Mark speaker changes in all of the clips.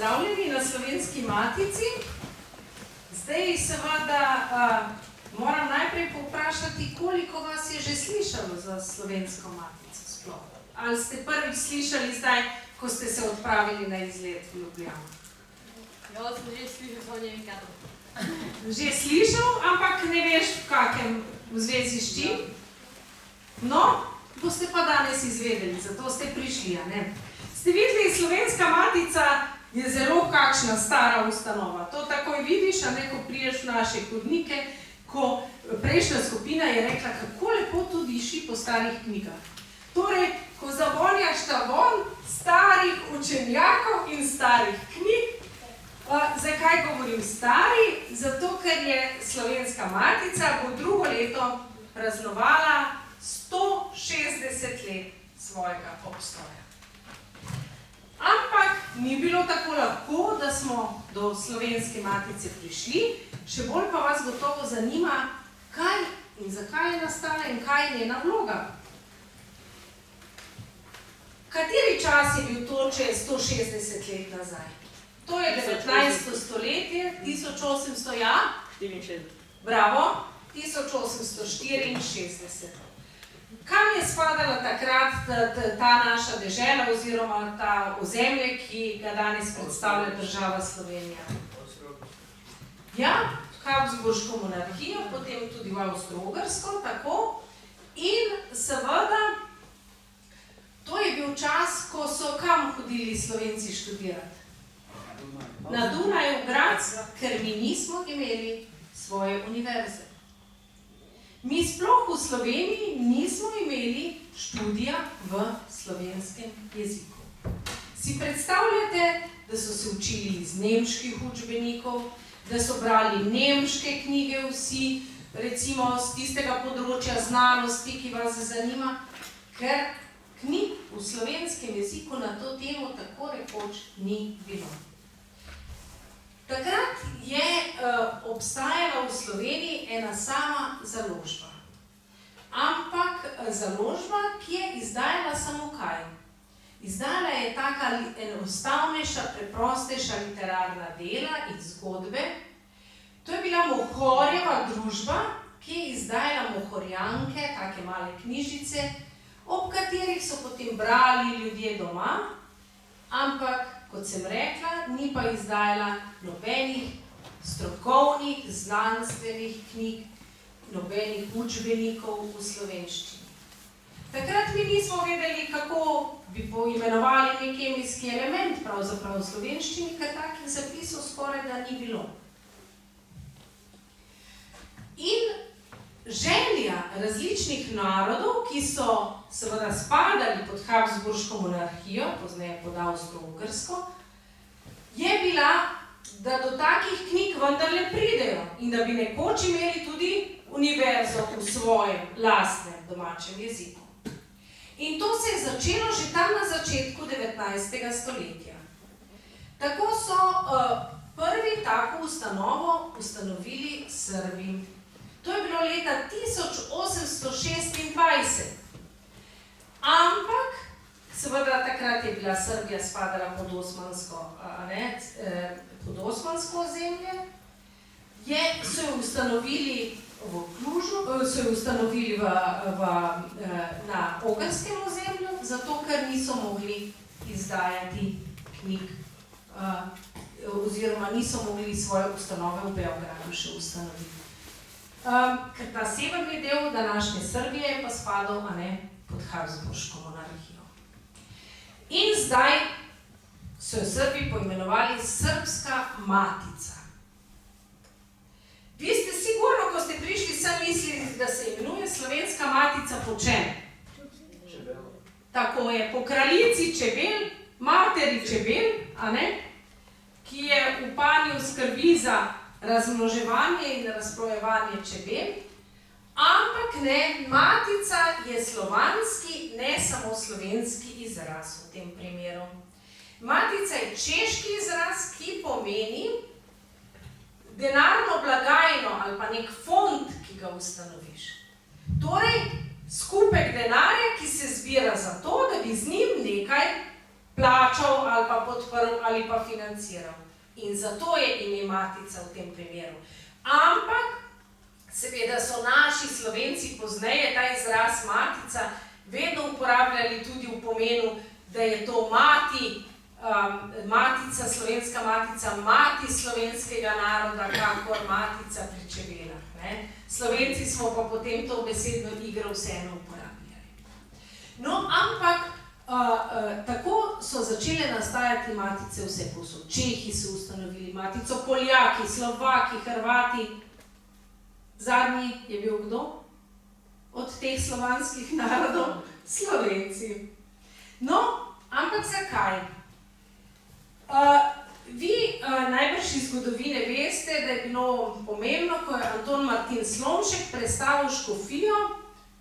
Speaker 1: pozdravljeni na Slovenski matici. Zdaj seveda moram najprej povprašati, koliko vas je že slišalo za Slovensko matico sploh? Ali ste prvič slišali zdaj, ko ste se odpravili na izlet v Ljubljano?
Speaker 2: Ja, sem že slišal, samo ne vem kaj.
Speaker 1: Že slišal, ampak ne veš v kakem v zvezi s čim? No, boste pa danes izvedeli, zato ste prišli, a ne? Ste videli, Slovenska matica je zelo kakšna stara ustanova. To takoj vidiš, a ne, ko priješ v naše hodnike, ko prejšnja skupina je rekla, kako lepo tu diši po starih knjigah. Torej, ko zavonjaš ta von starih učenjakov in starih knjig, zakaj govorim stari? Zato, ker je Slovenska matica bo drugo leto praznovala 160 let svojega obstoja. Ampak ni bilo tako lahko, da smo do Slovenske matice prišli, še bolj pa vas gotovo zanima, kaj in zakaj je nastala in kaj je njena vloga. Kateri čas je bil to, če je 160 let nazaj? To je 19. stoletje, 1800, ja?
Speaker 2: 64.
Speaker 1: Bravo, 1864. Kam je spadala takrat ta naša dežela oziroma ta ozemlje, ki ga danes predstavlja država Slovenija? Ja, Habsburško monarhijo, potem tudi v Avstro-Ogrsko, tako. In seveda, to je bil čas, ko so kam hodili Slovenci študirati? Na Dunaju, Graz, ker mi nismo imeli svoje univerze. Mi sploh v Sloveniji nismo imeli študija v slovenskem jeziku. Si predstavljate, da so se učili iz nemških učbenikov, da so brali nemške knjige vsi, recimo z tistega področja znanosti, ki vas zanima, ker knjig v slovenskem jeziku na to temo tako rekoč ni bilo. Takrat je obstajala v Sloveniji ena sama založba. Ampak založba, ki je izdajala samo kaj? Izdajala je taka enostavnejša, preprostejša literarna dela in zgodbe. To je bila Mohorjeva družba, ki je izdajala Mohorjanke, take male knjižice, ob katerih so potem brali ljudje doma, ampak kot sem rekla, ni pa izdajala nobenih strokovnih, znanstvenih knjig, nobenih učbenikov v slovenščini. Takrat mi nismo vedeli, kako bi poimenovali nek kemijski element pravzaprav v slovenščini, ker takih zapisov skoraj da ni bilo. In želja različnih narodov, ki so seveda spadali pod Habsburško monarhijo, pozneje pod Avstro-Ogrsko, je bila, da do takih knjig vendarle pridejo in da bi nekoč imeli tudi univerzo v svojem lastnem domačem jeziku. In to se je začelo že tam na začetku 19. stoletja. Tako so prvi tako ustanovo ustanovili Srbi. To je bilo leta 1826. Ampak, seveda takrat je bila Srbija spadala pod osmansko ozemlje, so jo ustanovili v Klužu, so jo ustanovili na ogrskem ozemlju, zato ker niso mogli izdajati knjig, oziroma niso mogli svoje ustanove v Beogradu še ustanoviti. Ker ta severni del današnje Srbije je pa spadal pod Habsburško monarhijo. In zdaj so jo Srbi poimenovali Srbska matica. Vi ste sigurno, ko ste prišli sem mislili, da se imenuje Slovenska matica po čem?
Speaker 2: Čebel.
Speaker 1: Tako je, po kraljici čebel, materi čebel, ki je v panju skrbi za razmnoževanje in razplojevanje čebel, ampak ne, matica je slovanski, ne samo slovenski izraz v tem primeru. Matica je češki izraz, ki pomeni denarno blagajno ali pa nek fond, ki ga ustanoviš. Torej, skupek denarja, ki se zbira za to, da bi z njim nekaj plačal ali pa podprl ali pa financiral. In zato je ime Matica v tem primeru. Ampak, seveda so naši Slovenci pozneje ta izraz Matica vedno uporabljali tudi v pomenu, da je to mati, matica, slovenska matica, mati slovenskega naroda, kakor matica pri čebelah. Slovenci smo pa potem to besedno igro vseeno uporabljali. No, ampak tako so začele nastajati matice vse povsod. Čehi so ustanovili matico, Poljaki, Slovaki, Hrvati. Zadnji je bil kdo? Od teh slovanskih narodov? Slovenci. No, ampak zakaj? Vi najbrž iz zgodovine veste, da je bilo pomembno, ko je Anton Martin Slomšek prestavil škofijo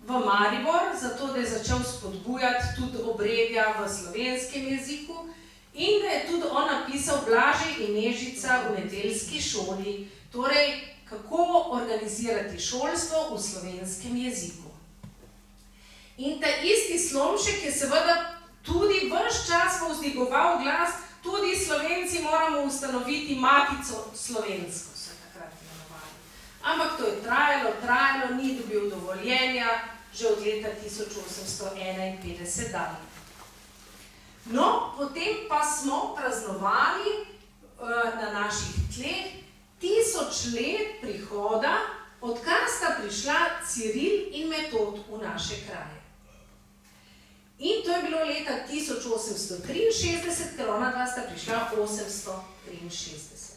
Speaker 1: v Maribor, zato da je začel spodbujati tudi obredja v slovenskem jeziku in da je tudi on napisal Blažej in Nežica v nedeljski šoli, torej kako organizirati šolstvo v slovenskem jeziku. In ta isti Slomšek je seveda tudi ves čas povzdigoval glas, tudi Slovenci moramo ustanoviti matico slovensko, so takrat imenovali. Ampak to je trajalo, ni dobil dovoljenja, že od leta 1851 dalje. No, potem pa smo praznovali na naših tleh 1000 let prihoda, odkar sta prišla Ciril in Metod v naše kraje. In to je bilo leta 1863, ker ona dva sta prišla 863.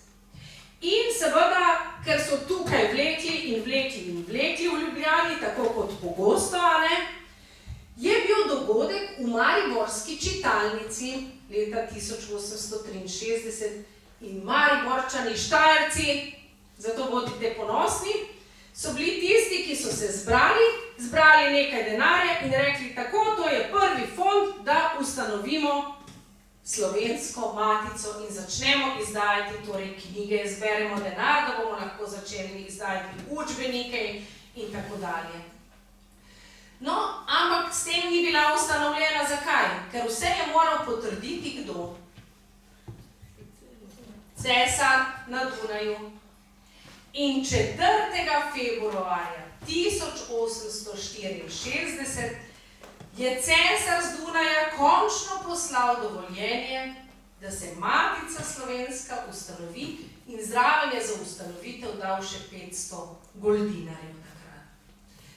Speaker 1: In seveda, ker so tukaj vlekli v Ljubljani, tako kot pogosto, je bil dogodek v Mariborski čitalnici leta 1863 in Mariborčani, Štajerci, zato bodite ponosni, so bili tisti, ki so se zbrali nekaj denarja in rekli tako, to je prvi fond, da ustanovimo slovensko matico in začnemo izdajati torej knjige, zberemo denar, da bomo lahko začeli izdajati učbenike in tako dalje. No, ampak s tem ni bila ustanovljena. Zakaj? Ker vse je moral potrditi kdo? Cesar na Dunaju. In 4. februarja 1864 je cesar z Dunaja končno poslal dovoljenje, da se Matica slovenska ustanovi in zraven je za ustanovitev dal še 500 goldinarjev takrat.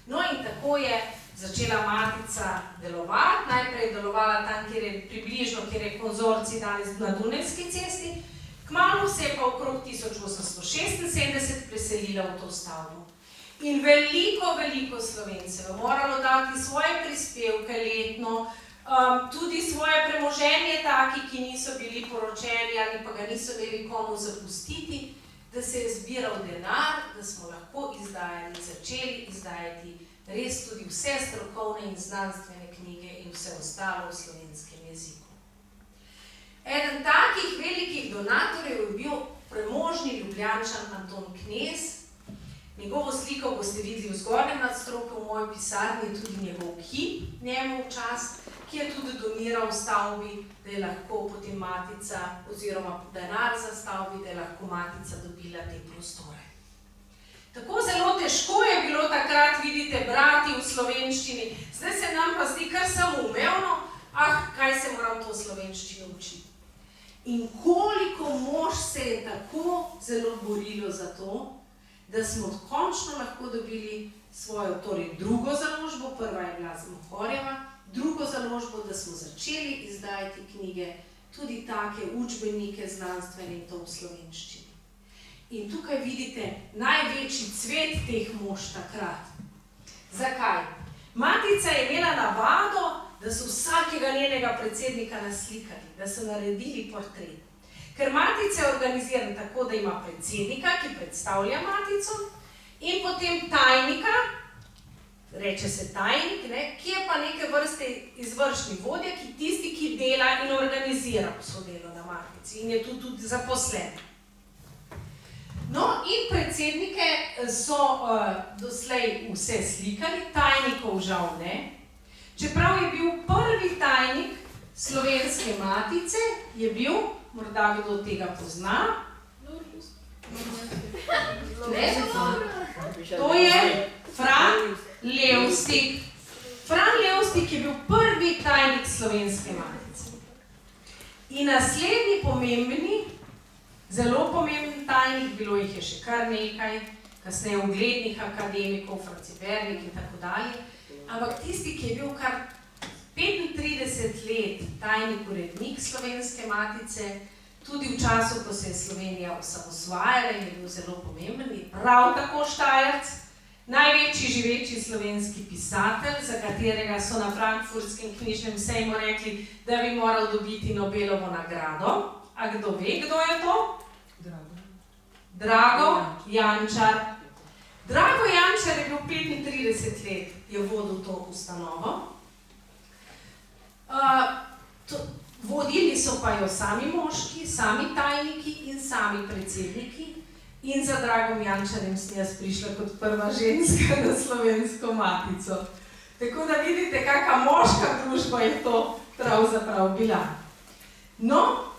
Speaker 1: No in tako je začela Matica delovati, najprej je delovala tam, kjer je konzorcij danes na Dunajski cesti, kmalu se je pa okrog 1876 preselila v to stavbo. In veliko Slovencev je moralo dati svoje prispevke letno, tudi svoje premoženje taki, ki niso bili poročeni ali pa ga niso imeli komu zapustiti, da se je zbiral denar, da smo lahko začeli izdajati res tudi vse strokovne in znanstvene knjige in vse ostalo v slovenskem jeziku. Eden takih velikih donatorjev je bil premožni Ljubljančan Anton Knez. Njegovo sliko boste videli v zgornjem nadstropju v moji pisarni, tudi njegov kip njemu v čast, ki je tudi doniral stavbi, da je lahko potem Matica, oziroma denar za stavbi, da je lahko Matica dobila te prostore. Tako zelo težko je bilo takrat, vidite, brati v slovenščini. Zdaj se nam pa zdi kar samoumevno, kaj se moram to slovenščino učiti. In koliko mož se je tako zelo borilo za to, da smo končno lahko dobili svojo, torej drugo založbo, prva je bila Zmohorjeva, drugo založbo, da smo začeli izdajati knjige, tudi take učbenike znanstvene in to v slovenščini. In tukaj vidite največji cvet teh mož takrat. Zakaj? Matica je imela navado, da so vsakega njenega predsednika naslikali, da so naredili portret. Ker Matica je organizirana tako, da ima predsednika, ki predstavlja Matico, in potem tajnika, reče se tajnik, ki je pa neke vrste izvršni vodja, tisti, ki dela in organizira vso delo na Matici in je tudi zaposlen. No, in predsednike so doslej vse slikali, tajnikov žal ne. Čeprav je bil prvi tajnik Slovenske matice je bil, morda kdo tega pozna, to je Fran Levstik. Fran Levstik je bil prvi tajnik Slovenske matice. In naslednji pomembni, zelo pomemben tajnik, bilo jih je še kar nekaj, kasneje uglednih akademikov, Franci Bernik in tako dalje, ampak tisti, ki je bil kar 35 let tajnik urednik Slovenske matice, tudi v času, ko se je Slovenija osamosvajala in je bil zelo pomemben, je prav tako Štajerc, največji živeči slovenski pisatelj, za katerega so na Frankfurtskem knjižnem sejmu rekli, da bi moral dobiti Nobelovo nagrado. A kdo ve, kdo je to? Drago Jančar. Drago Jančar je bil 35 let, je vodil to ustanovo. Vodili so pa jo sami moški, sami tajniki in sami predsedniki. In za Dragom Jančarjem sem jaz prišla kot prva ženska na Slovensko matico. Tako da vidite, kakšna moška družba je to pravzaprav bila. No,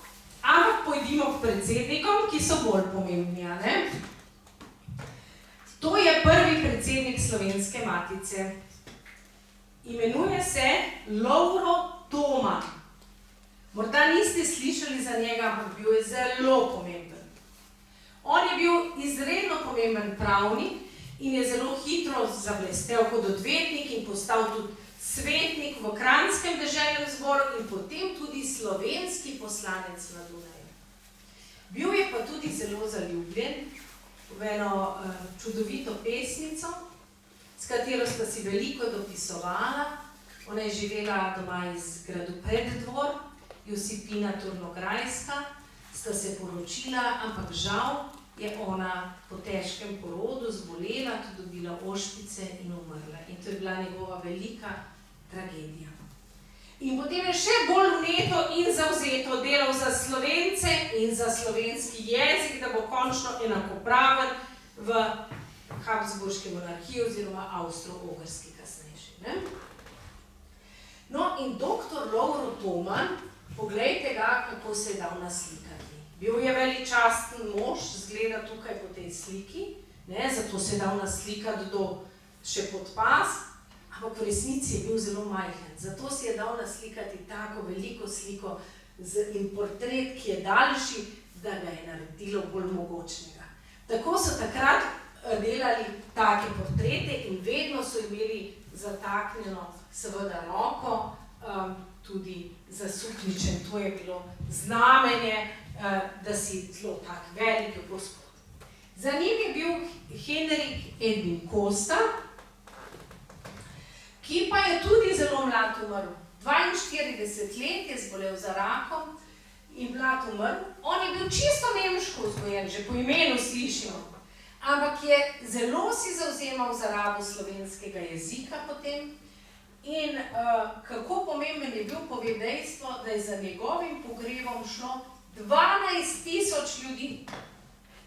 Speaker 1: ampak pojdimo k predsednikom, ki so bolj pomembni, a ne? To je prvi predsednik Slovenske matice. Imenuje se Lovro Toman. Morda niste slišali za njega, ampak bil je zelo pomemben. On je bil izredno pomemben pravnik in je zelo hitro zablestel kot odvetnik in postal tudi svetnik v Kranjskem deželnem zboru in potem tudi slovenski poslanec na Dunaju. Bil je pa tudi zelo zaljubljen v eno čudovito pesnico, s katero sta si veliko dopisovala. Ona je živela doma iz gradu Preddvor, Josipina Turnograjska, sta se poročila, ampak žal je ona po težkem porodu zbolela, tudi dobila ošpice in umrla. In to je bila njegova velika tragedija. In potem je še bolj vneto in zavzeto delal za Slovence in za slovenski jezik, da bo končno enakopraven v Habsburški monarhiji oziroma Avstro-Ogrski kasnejši. Ne? No in doktor Lovro Toman, poglejte ga, kako se je dal naslikati. Bil je veličasten mož, zgleda tukaj po tej sliki, ne, zato se je dal naslikati do še pod pas, ampak v resnici je bil zelo majhen. Zato se je dal naslikati tako veliko sliko in portret, ki je daljši, da ga je naredilo bolj mogočnega. Tako so takrat delali take portrete in vedno so imeli zataknjeno seveda roko, tudi za suknjičem. To je bilo znamenje, da si zelo tak velik gospod. Za njim je bil Henrik Edwin Kosta, ki pa je tudi zelo mlad umrl. 42 let je zbolel za rakom in mlad umrl. On je bil čisto nemško vzgojen, že po imenu slišimo, ampak je zelo si zavzemal za rabo slovenskega jezika potem. In kako pomemben je bil, pove dejstvo, da je za njegovim pogrebom šlo 12.000 ljudi.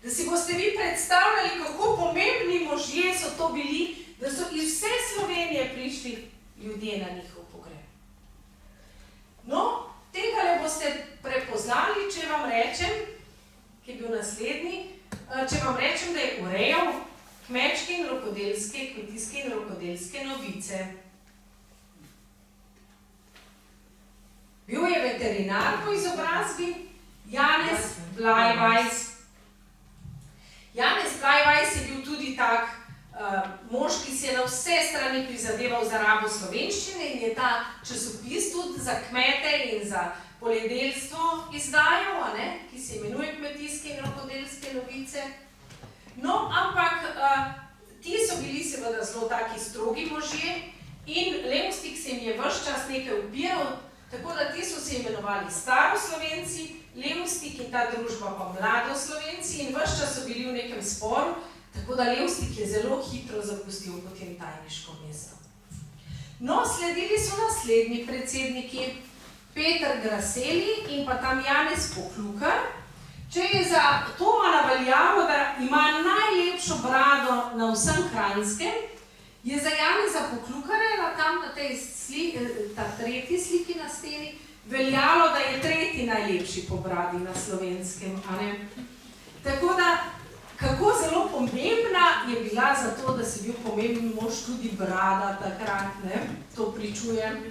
Speaker 1: Da si boste vi predstavljali, kako pomembni možje so to bili, da so iz vse Slovenije prišli ljudje na njihov pogreb. No, tega le boste prepoznali, če vam rečem, ki je bil naslednji, če vam rečem, da je urejal kmečke in rokodelske, kmetijske in rokodelske novice. Bil je veterinar po izobrazbi, Janez Blajvajs. Janez Blajvajs je bil tudi tak mož, ki si je na vse strani prizadeval za rabo slovenščine in je ta časopis tudi za kmete in za poljedelstvo izdajal, ki se imenuje Kmetijske in rokodelske novice. No, ampak ti so bili seveda zelo taki strogi možje in Levstik se jim je ves čas nekaj upiral, tako da ti so se imenovali Staroslovenci, Levstik in ta družba pa Mladoslovenci in ves čas so bili v nekem sporu, tako da Levstik je zelo hitro zapustil potem tajniško mesto. No, sledili so naslednji predsedniki, Peter Graseli in pa tam Janez Poklukar. Če je za Tomana veljalo, da ima najlepšo brado na vsem Kranjskem, je za Janeza Poklukarja tam na tej ta tretji sliki na steni veljalo, da je tretji najlepši po bradi na Slovenskem, a ne? Tako da, kako zelo pomembna je bila za to, da si bil pomemben mož tudi brada takrat, ne? To pričujem.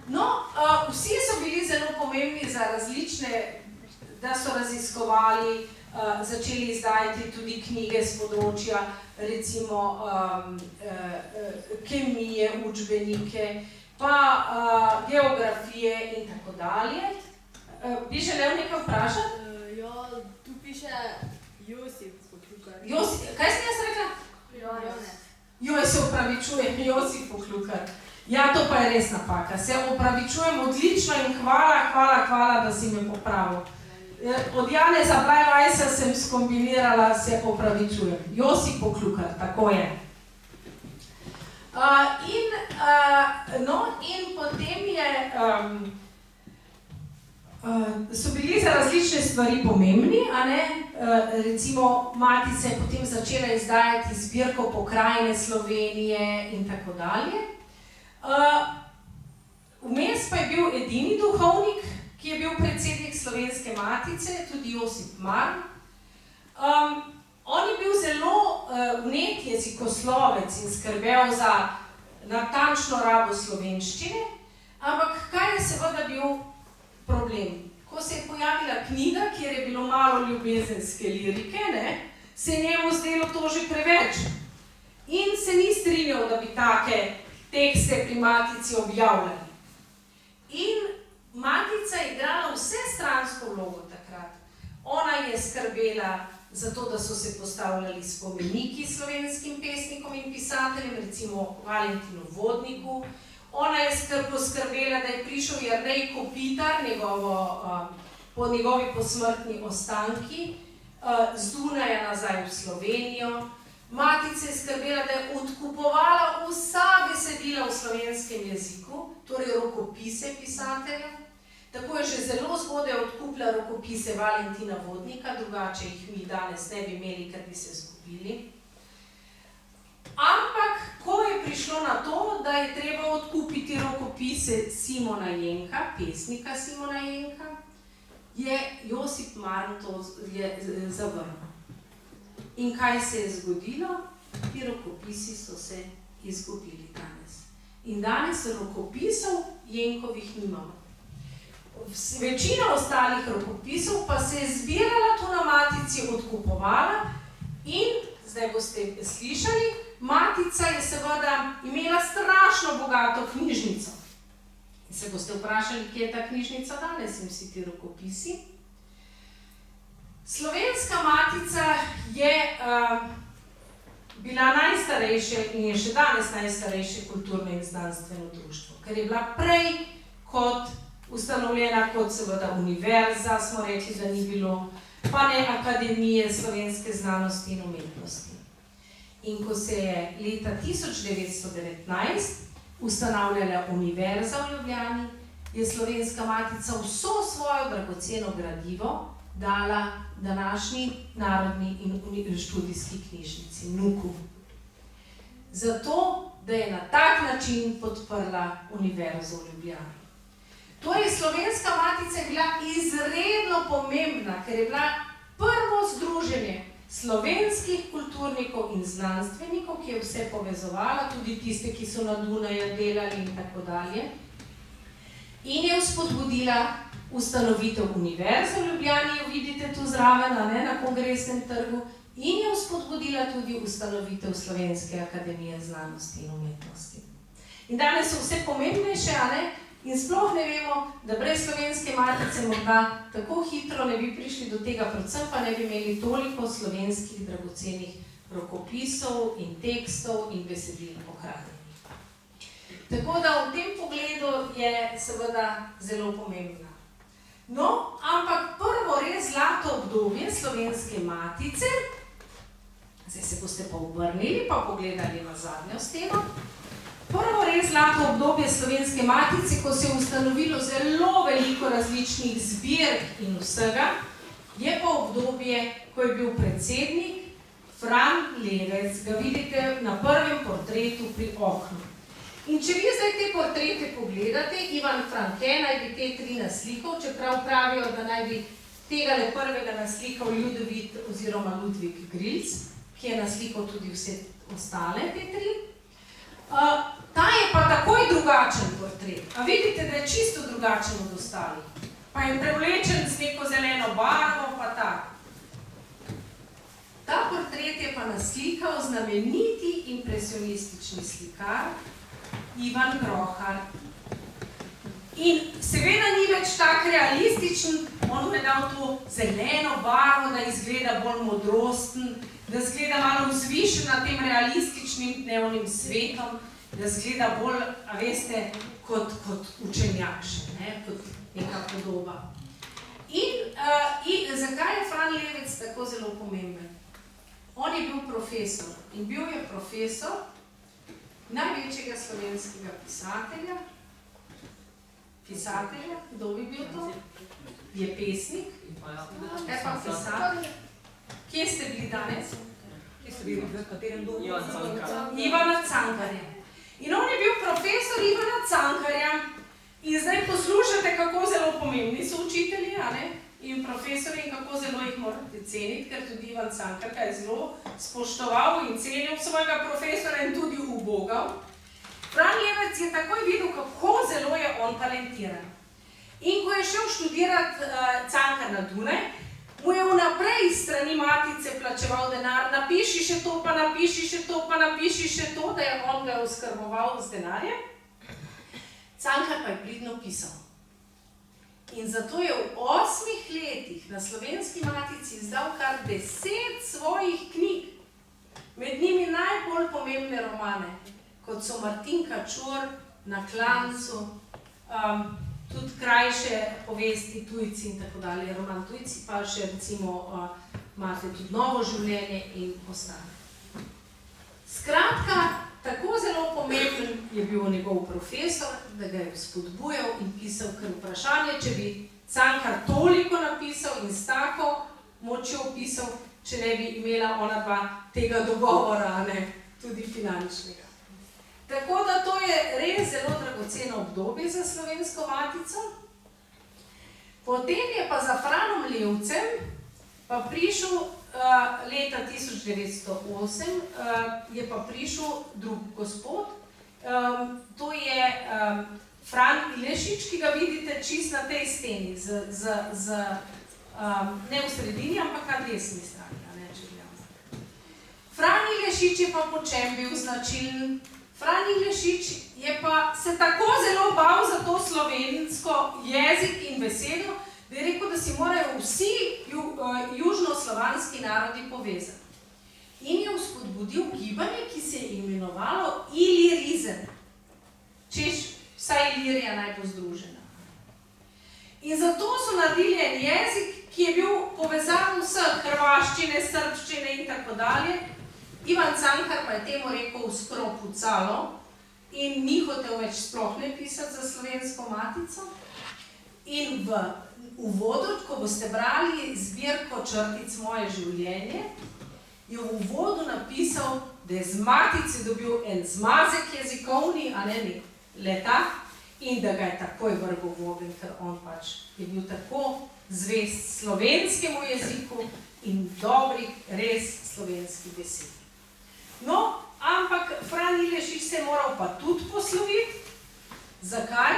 Speaker 1: No, vsi so bili zelo pomembni za različne, da so raziskovali, začeli izdajati tudi knjige z področja, recimo kemije, učbenike, pa geografije in tako dalje. Bi želel nekaj vprašati?
Speaker 2: Ja, tu piše Josip Poklukar.
Speaker 1: Kaj sem jaz rekla?
Speaker 2: Janez.
Speaker 1: Joj, se opravičujem, Josip Poklukar. Ja, to pa je res napaka. Se opravičujem odlično in hvala, da si me popravil. Od Janeza Blajvajsa sem skombinirala, se opravičujem. Josip Poklukar, tako je. In potem so bili za različne stvari pomembni, a ne? Recimo, Matica je potem začela izdajati zbirko Pokrajine Slovenije in tako dalje. Vmes pa je bil edini duhovnik, ki je bil predsednik Slovenske Matice, tudi Josip Marn. On je bil zelo vnet jezikoslovec in skrbel za natančno rabo slovenščine, ampak kaj je seveda bil problem? Ko se je pojavila knjiga, kjer je bilo malo ljubezenske lirike, ne, se je njemu zdelo to že preveč. In se ni strinjal, da bi take tekste pri Matici objavljali. In Matica je igrala vsestransko vlogo takrat. Ona je skrbela za to, da so se postavljali spomeniki slovenskim pesnikom in pisateljem, recimo Valentinu Vodniku. Ona je poskrbela, da je prišel Jernej Kopitar, po njegovi posmrtni ostanki, z Dunaja nazaj v Slovenijo. Matica je skrbela, da je odkupovala vsa besedila v slovenskem jeziku, torej rokopise pisateljev. Tako je že zelo zgodaj odkupila rokopise Valentina Vodnika, drugače jih mi danes ne bi imeli, ker bi se izgubili. Ampak, ko je prišlo na to, da je treba odkupiti rokopise Simona Jenka, pesnika Simona Jenka, je Josip Marn to zavrnil. In kaj se je zgodilo? Ti rokopisi so se izgubili danes. In danes rokopisov Jenkovih nimamo. Večina ostalih rokopisov pa se je zbirala tu na Matici, odkupovala in, zdaj boste slišali, Matica je seveda imela strašno bogato knjižnico. In se boste vprašali, kje je ta knjižnica danes in vsi ti rokopisi. Slovenska Matica je bila najstarejše in je še danes najstarejše kulturno in znanstveno društvo, ker je bila prej kot ustanovljena kot seveda univerza, smo rekli, da ni bilo, pa ne Akademije slovenske znanosti in umetnosti. In ko se je leta 1919 ustanavljala univerza v Ljubljani, je Slovenska Matica vso svojo dragoceno gradivo dala današnji Narodni in študijski knjižnici, NUK-u. Zato, da je na tak način podprla univerzo v Ljubljani. Torej, Slovenska Matica je bila izredno pomembna, ker je bila prvo združenje slovenskih kulturnikov in znanstvenikov, ki je vse povezovala, tudi tiste, ki so na Dunaju delali in tako dalje. In je vzpodbudila ustanovitev univerze v Ljubljani, jo vidite tu zraven, na Kongresnem trgu, in je vzpodbudila tudi ustanovitev Slovenske akademije znanosti in umetnosti. In danes so vse pomembnejše, in sploh ne vemo, da brez Slovenske Matice morda tako hitro ne bi prišli do tega, predvsem pa ne bi imeli toliko slovenskih dragocenih rokopisov in tekstov in besedil ohranjenih. Tako da v tem pogledu je seveda zelo pomembna. No, ampak prvo res zlato obdobje Slovenske Matice, zdaj se boste pa obrnili pa pogledali na zadnjo steno, prvo res zlato obdobje Slovenske Matice, ko se je ustanovilo zelo veliko različnih zbirk in vsega, je pa obdobje, ko je bil predsednik Fran Levec, ga vidite na prvem portretu pri oknu. In če vi zdaj te portrete pogledate, Ivan Franke naj bi te 3 naslikal, čeprav pravijo, da naj bi tegale prvega naslikal Ludwig Grilc, ki je naslikal tudi vse ostale te 3. Ta je pa takoj drugačen portret. A vidite, da je čisto drugačen od ostalih. Pa je prevlečen z neko zeleno barvo, pa tako. Ta portret je pa naslikal znameniti impresionistični slikar Ivan Grohar. In seveda ni več tak realističen, on je dal to zeleno barvo, da izgleda bolj modrosten, da izgleda malo vzvišen nad tem realističnim dnevnim svetom, da izgleda bolj, a veste, kot učenjak še, ne? Kot neka podoba. In zakaj je Fran Levec tako zelo pomemben? On je bil profesor in bil je profesor največjega slovenskega pisatelja. Pisatelja, kdo bi bil to? Je pesnik. Je pa pisatelj. Kje ste bili danes?
Speaker 3: Kje ste bili, v katerem domu?
Speaker 1: Ivana Cankarja. In on je bil profesor Ivana Cankarja. In zdaj poslušate, kako zelo pomembni so učitelji, a ne? In profesori, in kako zelo jih morate ceniti, ker tudi Ivan Cankarka je zelo spoštoval in cenil svojega profesora in tudi ubogal. Fran Levec je takoj videl, kako zelo je on talentiran. In ko je šel študirati Cankar na Dunaj, mu je vnaprej iz strani matice plačeval denar, napiši še to, pa napiši še to, pa napiši še to, da je on ga oskrboval z denarjem. Cankar pa je pridno pisal. In zato je v 8 letih na Slovenski matici izdal kar 10 svojih knjig. Med njimi najbolj pomembne romane, kot so Martinka Čor, Na klancu, tudi krajše povesti Tujci in tako dalje. Roman Tujci pa še recimo imate tudi Novo življenje in ostale. Skratka, tako zelo pomemben je bil njegov profesor, da ga je spodbujal in pisal kar vprašanje, če bi Cankar toliko napisal in s tako močjo pisal, če ne bi imela ona dva tega dogovora, ne, tudi finančnega. Tako da to je res zelo dragoceno obdobje za Slovensko matico. Potem je pa za Franom Levcem pa prišel leta 1908, je pa prišel drug gospod, to je Fran Ilešič, ki ga vidite čist na tej steni, ne v sredini, ampak na desni strani. Fran Ilešič je pa po čem bil značilen? Fran Ilešič je pa se tako zelo bal za to slovensko jezik in besedo, da je rekel, da si morajo vsi južnoslovanski narodi povezati. In je vzpodbudil gibanje, ki se je imenovalo ilirizem. Češ, vsaj Ilirija naj bo združena. In zato so naredili en jezik, ki je bil povezan vseh, hrvaščine, srbščine in tako dalje. Ivan Cankar pa je temu rekel skropucalo in ni hotel več sploh ne pisati za Slovensko matico. In v uvodu, ko boste brali zbirko črtic Moje življenje, je v uvodu napisal, da je z matice dobil en zmazek jezikovni, a ne leta, in da ga je takoj vrgel v ogenj, ker on pač je bil tako zvest slovenskemu jeziku in dobrih, res slovenskih besed. No, ampak Fran Ilešič se je moral pa tudi posloviti. Zakaj?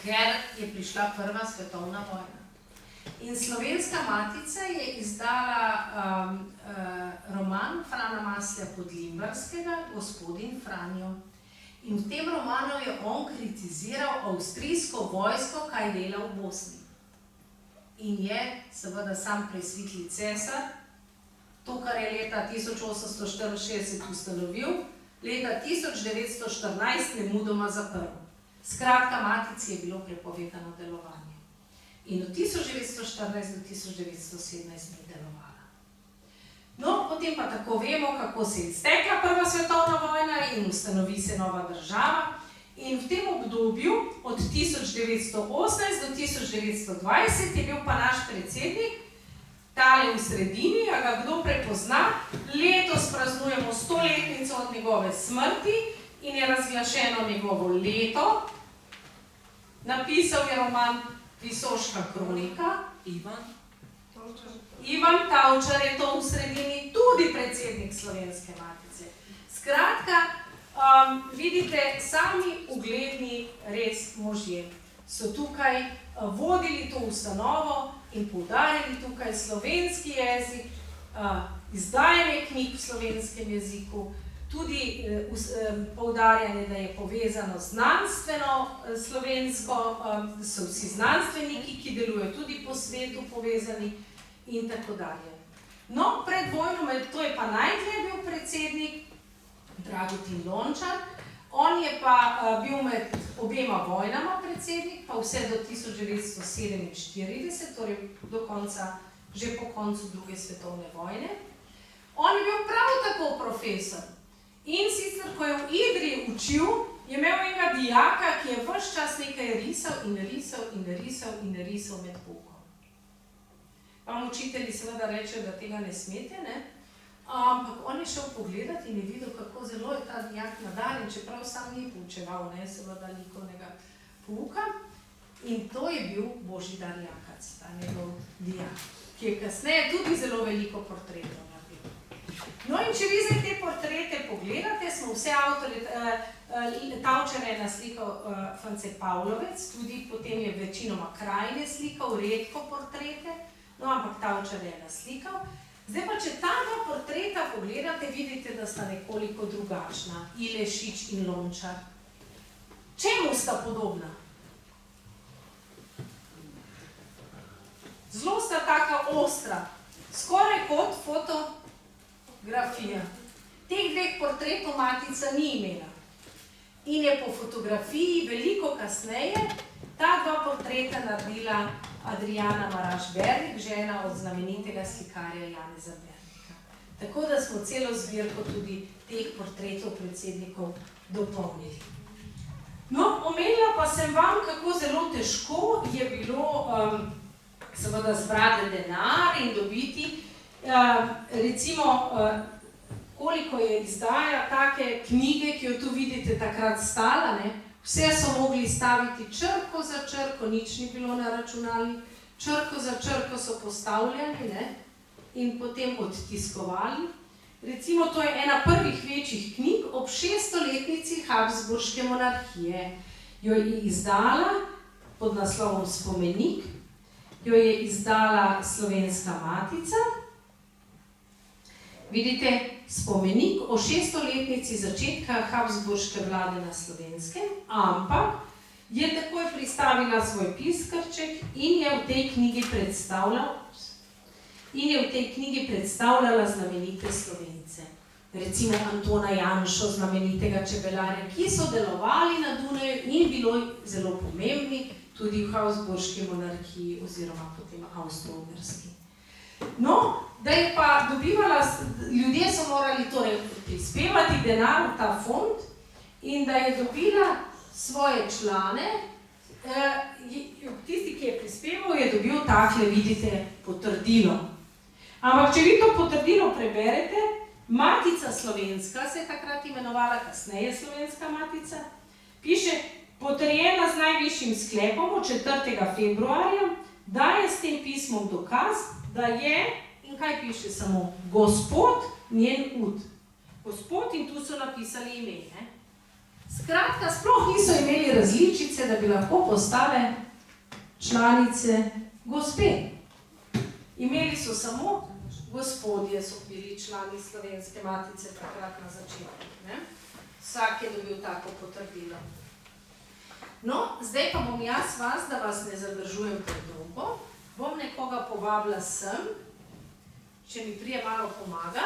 Speaker 1: Ker je prišla Prva svetovna vojna. In Slovenska matica je izdala roman Frana Maslja Podlimbarskega, Gospodin Franjo. In v tem romanu je on kritiziral avstrijsko vojsko, kaj dela v Bosni. In je seveda sam presvetli cesar, to, kar je leta 1864 ustanovil, leta 1914 nemudoma zaprl. Skratka, matici je bilo prepovedano delovanje. In od 1914 do 1917 ni delovala. No, potem pa tako vemo, kako se je iztekla Prva svetovna vojna in ustanovi se nova država. In v tem obdobju, od 1918 do 1920, je bil pa naš predsednik, tale v sredini, a ga kdo prepozna, letos praznujemo 100-letnico od njegove smrti in je razglašeno njegovo leto. Napisal je roman Visoška kronika. Ivan Tavčar je to v sredini tudi predsednik Slovenske matice. Skratka, vidite, sami ugledni res možje so tukaj vodili to ustanovo in poudarjali tukaj slovenski jezik, izdajanje knjig v slovenskem jeziku, tudi poudarjanje, da je povezano znanstveno slovensko, so vsi znanstveniki, ki delujejo tudi po svetu povezani in tako dalje. No, pred vojno, to je pa najdlje bil predsednik, Dragutin Lončar, on je pa bil med obema vojnama predsednik, pa vse do 1947, torej do konca, že po koncu druge svetovne vojne. On je bil prav tako profesor. In sicer, ko je v Idriji učil, je imel enega dijaka, ki je ves čas nekaj risal in risal in risal in risal med poukom. Vam učitelji seveda rečejo, da tega ne smete, ne? Ampak on je šel pogledati in je videl, kako zelo je ta dijak nadarjen, čeprav sam ni poučeval, ne, seveda likovnega pouka. In to je bil Božidar Jakac, ta njegov dijak, ki je kasneje tudi zelo veliko portretov naredil. No in če vi zdaj te portrete pogledate, smo vse avtorje, Tavčarja je naslikal France Pavlovec, tudi potem je večinoma Krajine slikal, redko portrete, no ampak Tavčarja je naslikal. Zdaj pa, če ta dva portreta pogledate, vidite, da sta nekoliko drugačna, Ilešič in Lončar. Čemu sta podobna? Zelo sta taka ostra, skoraj kot fotografija. Teh dveh portretov matica ni imela. In je po fotografiji veliko kasneje ta dva portreta naredila Adriana Maraš-Bernik, žena od znamenitega slikarja Janeza Bernika. Tako da smo celo zbirko tudi teh portretov predsednikov dopolnili. No, omenila pa sem vam, kako zelo težko je bilo seveda zbrati denar in dobiti, recimo, koliko je izdaja take knjige, ki jo tu vidite takrat stala, ne? Vse so mogli staviti črko za črko, nič ni bilo na računalnik, črko za črko so postavljali, ne? In potem odtiskovali. Recimo, to je ena prvih večjih knjig ob 600-letnici Habsburške monarhije. Jo je izdala pod naslovom Spomenik, jo je izdala Slovenska matica. Vidite, spomenik o 600-letnici začetka Habsburške vlade na Slovenskem, ampak je takoj pristavila svoj piskrček in je v tej knjigi predstavljala znamenite Slovence. Recimo Antona Janšo, znamenitega čebelarja, ki so delovali na Dunaju in bilo zelo pomembni tudi v Habsburški monarhiji oziroma potem Avstro-Ogrski. No, da je pa dobivala, ljudje so morali torej prispevati denar v ta fond in da je dobila svoje člane, tisti, ki je prispeval, je dobil takle, vidite, potrdilo. Ampak, če vi to potrdilo preberete, Matica Slovenska se je takrat imenovala, kasneje Slovenska matica, piše, potrjena z najvišjim sklepom od 4. februarja, daje s tem pismom dokaz, da je, in kaj piše samo, gospod njen ud. Gospod in tu so napisali ime. Ne? Skratka, sploh niso imeli različice, da bi lahko postale članice gospe. Imeli so samo gospodje, so bili člani Slovenske matice takrat na začetku. Vsak je dobil tako potrdilo. No, zdaj pa bom jaz vas, da vas ne zadržujem predolgo, bom nekoga povabila sem, če mi prije malo pomaga.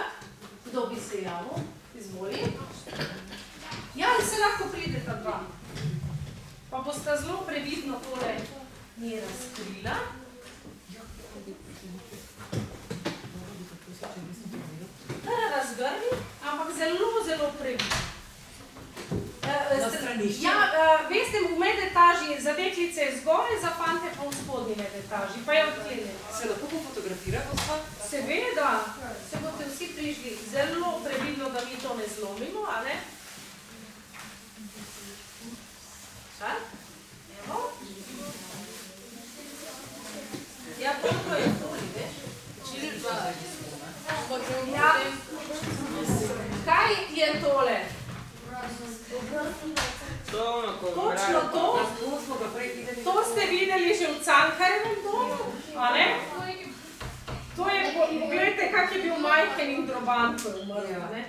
Speaker 1: Kdo bi se javil? Izvoli. Ja, se lahko prideta dva. Pa bosta zelo previdno tole mi razkrila. Ne razgrni, ampak zelo, zelo previdno. Ja, veste, v medetaži za deklice je zgoraj, za fante pa v spodnji medetaži, pa je odklenjeno.
Speaker 3: Se lahko fotografira, gospa?
Speaker 1: Seveda, se boste vsi prišli zelo previdno, da mi to ne zlomimo, a ne? Cankarjevem domu, a ne? To je, pogledajte, kak je bil majhen in droban, ko je umrl, a ne?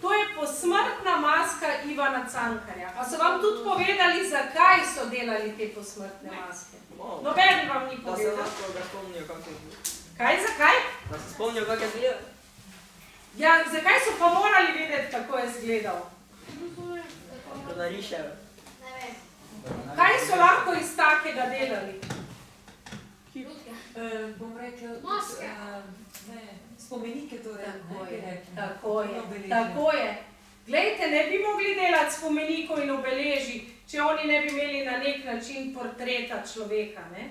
Speaker 1: To je posmrtna maska Ivana Cankarja. A so vam tudi povedali, zakaj so delali te posmrtne maske? Noben vam ni
Speaker 3: Da se
Speaker 1: povedal.
Speaker 3: lahko ga spomnijo, kak je bil.
Speaker 1: Kaj, zakaj?
Speaker 3: Da se spomnijo, kak je bil.
Speaker 1: Ja, zakaj so pa morali vedeti, kako je izgledal?
Speaker 3: Da narišejo.
Speaker 1: Kaj so lahko iz takega delali?
Speaker 4: Bom rekla,
Speaker 2: Maske.
Speaker 4: ne, spomenike torej.
Speaker 1: Tako je. Glejte, ne bi mogli delati spomenikov in obeleži, če oni ne bi imeli na nek način portreta človeka, ne?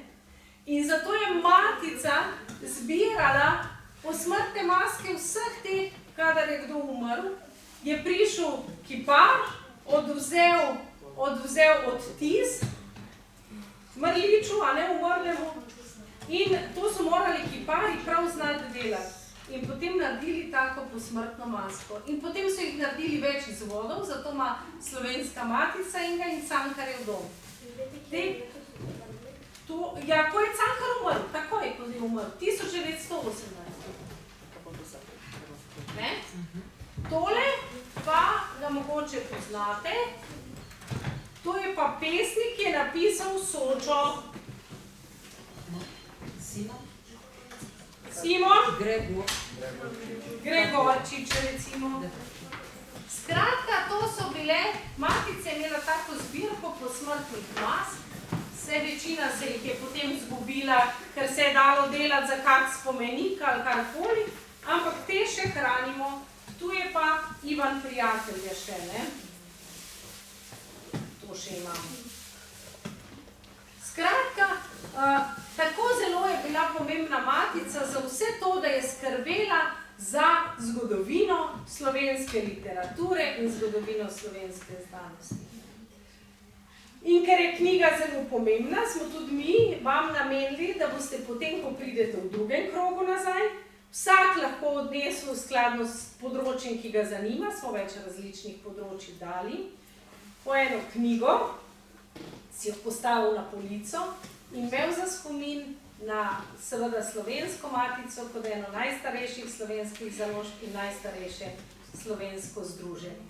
Speaker 1: In zato je Matica zbirala posmrtne maske vseh teh, kadar je kdo umrl, je prišel kipar, odvzel odtis mrliču, a ne umrlemu, in to so morali kipari prav znati delati. In potem naredili tako posmrtno masko. In potem so jih naredili več izvodov, zato ima Slovenska matica in Cankarjev dom. Ko je Cankar umrl, takoj, ko je umrl, 1918. Ne? Tole pa ga mogoče poznate. To je pa pesnik, ki je napisal Sočo. Simon? Gregorčič, recimo. Skratka, to so bile, Matica je imela tako zbirko posmrtnih mask, večina se jih je potem izgubila, ker se je dalo delati za kak spomenik ali karkoli, ampak te še hranimo. Tu je pa Ivan Prijatelj je še, ne? To še imamo. Skratka, tako zelo je bila pomembna Matica za vse to, da je skrbela za zgodovino slovenske literature in zgodovino slovenske znanosti. In ker je knjiga zelo pomembna, smo tudi mi vam namenili, da boste potem, ko pridete v drugem krogu nazaj, vsak lahko odnesel skladno s področjem, ki ga zanima, smo več različnih področij dali, po eno knjigo, si jo postavil na polico in imel za spomin na seveda Slovensko matico kot eno najstarejših slovenskih založb in najstarejše slovensko združenje.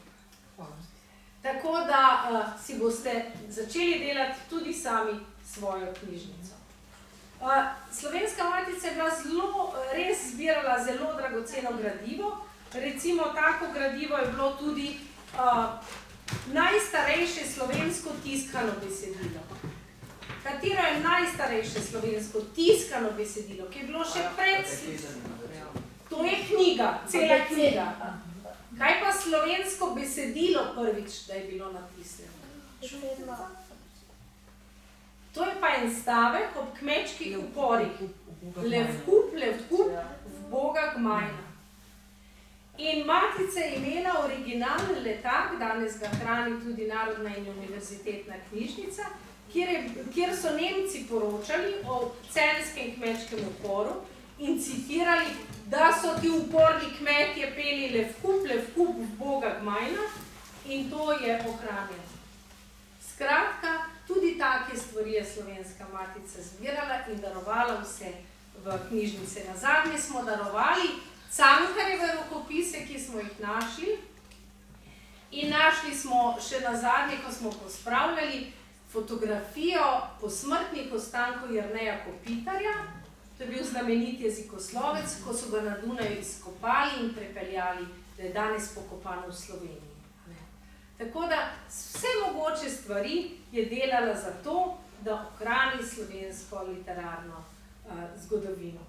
Speaker 1: Tako da si boste začeli delati tudi sami svojo knjižnico. Slovenska matica je bila res zbirala zelo dragoceno gradivo. Recimo tako gradivo je bilo tudi najstarejše slovensko tiskano besedilo. Katero je najstarejše slovensko tiskano besedilo, ki je bilo še pred... To je knjiga, cela knjiga. Kaj pa slovensko besedilo prvič, da je bilo natisnjeno? To je pa en stavek ob kmečkih uporih. Levkup, v Boga gmajna. In Matica je imela originalen letak, danes ga hrani tudi Narodna in univerzitetna knjižnica, kjer so Nemci poročali o celjskem kmečkem uporu in citirali, da so ti uporni kmetje peli levkup, v Boga gmajna, in to je ohranjeno. Skratka, tudi take stvari je Slovenska matica zbirala in darovala vse v knjižnice. Nazadnje smo darovali Cankarjeve rokopise, ki smo jih našli, in našli smo še nazadnje, ko smo pospravljali fotografijo posmrtnih ostankov Jerneja Kopitarja. To je bil znamenit jezikoslovec, ko so ga na Dunaju izkopali in prepeljali, da je danes pokopan v Sloveniji. Tako da vse mogoče stvari je delala za to, da ohrani slovensko literarno zgodovino.